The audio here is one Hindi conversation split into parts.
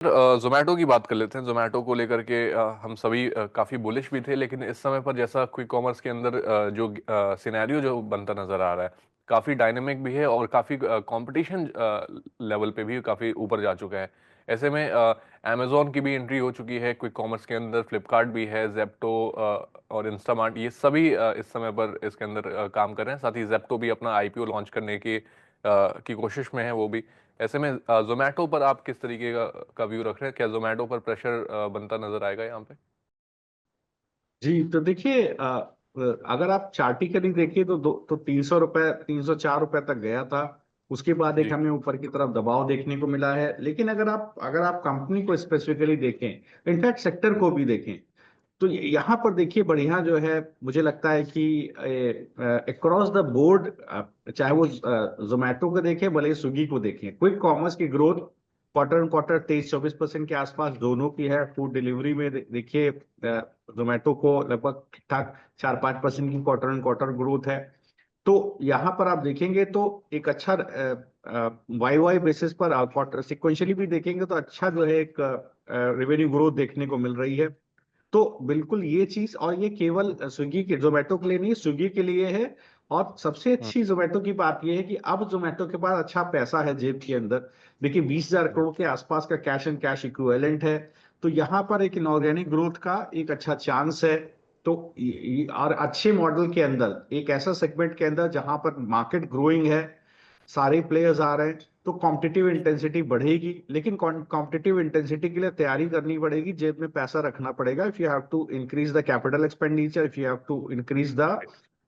जोमेटो की बात कर लेते हैं। जोमेटो को लेकर के हम सभी काफ़ी बुलिश भी थे, लेकिन इस समय पर जैसा क्विक कॉमर्स के अंदर जो सिनेरियो जो बनता नज़र आ रहा है, काफ़ी डायनेमिक भी है और काफ़ी कंपटीशन लेवल पे भी काफ़ी ऊपर जा चुका है। ऐसे में अमेजोन की भी एंट्री हो चुकी है क्विक कॉमर्स के अंदर, फ्लिपकार्ट भी है, जेप्टो और इंस्टामार्ट, ये सभी इस समय पर इसके अंदर काम कर रहे हैं। साथ ही जेप्टो भी अपना आईपीओ लॉन्च करने की कोशिश में है वो भी। ऐसे में जोमेटो पर आप किस तरीके का व्यू रख रहे हैं? क्या जोमेटो पर प्रेशर बनता नजर आएगा यहाँ पे? जी तो देखिए, अगर आप चार्टिकली देखिए तो 300 रुपए, 304 रुपए तक गया था। उसके बाद एक जी। हमें ऊपर की तरफ दबाव देखने को मिला है। लेकिन अगर आप कंपनी को स्पेसिफिकली देखें, इनफैक्ट सेक्टर को भी देखें, तो यहाँ पर देखिए बढ़िया जो है, मुझे लगता है कि अक्रॉस द बोर्ड, चाहे वो जोमेटो को देखें भले ही स्विगी को देखें, क्विक कॉमर्स की ग्रोथ क्वार्टर ऑन क्वार्टर 23-24% के आसपास दोनों की है। फूड डिलीवरी में देखिए जोमेटो को लगभग ठीक ठाक 4-5% की क्वार्टर ऑन क्वार्टर ग्रोथ है। तो यहाँ पर आप देखेंगे तो एक अच्छा वाई वाई बेसिस पर क्वार्टर सिक्वेंशियली भी देखेंगे तो अच्छा जो है एक रेवेन्यू ग्रोथ देखने को मिल रही है। तो बिल्कुल ये चीज, और ये केवल स्विगी के जोमेटो के लिए नहीं, स्विगी के लिए है। और सबसे हम्म। अच्छी जोमेटो की बात यह है कि अब जोमेटो के पास अच्छा पैसा है जेब के अंदर। देखिए 20,000 करोड़ के आसपास का कैश एंड कैश इक्विवेलेंट है। तो यहाँ पर एक इनऑर्गेनिक ग्रोथ का एक अच्छा चांस है। तो और अच्छे मॉडल के अंदर एक ऐसा सेगमेंट के अंदर जहां पर मार्केट ग्रोइंग है, सारे प्लेयर्स आ रहे हैं, तो कॉम्पिटिटिव इंटेंसिटी बढ़ेगी। लेकिन कॉम्पिटिटिव इंटेंसिटी के लिए तैयारी करनी पड़ेगी, जेब में पैसा रखना पड़ेगा। If you have to increase the capital expenditure, if you have to increase the,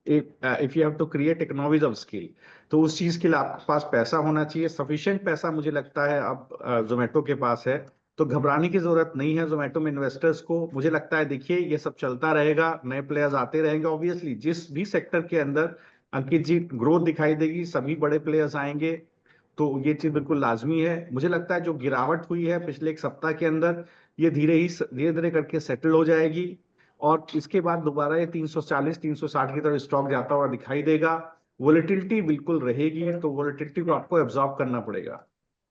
if you have to create economies of scale, तो उस चीज के लिए आपके पास पैसा होना चाहिए। सफिशिएंट पैसा मुझे लगता है अब जोमेटो के पास है। तो घबराने की जरूरत नहीं है जोमेटो में इन्वेस्टर्स को। मुझे लगता है देखिए ये सब चलता रहेगा, नए प्लेयर्स आते रहेंगे। ऑब्वियसली जिस भी सेक्टर के अंदर अंकित जी ग्रोथ दिखाई देगी, सभी बड़े प्लेयर्स आएंगे। तो ये चीज बिल्कुल लाजमी है। मुझे लगता है जो गिरावट हुई है पिछले एक सप्ताह के अंदर, ये धीरे धीरे करके सेटल हो जाएगी। और इसके बाद दोबारा ये 340 360 की तरफ स्टॉक जाता हुआ दिखाई देगा। वोलेटिलिटी बिल्कुल रहेगी, तो वोलेटिलिटी को आपको एब्जॉर्ब करना पड़ेगा।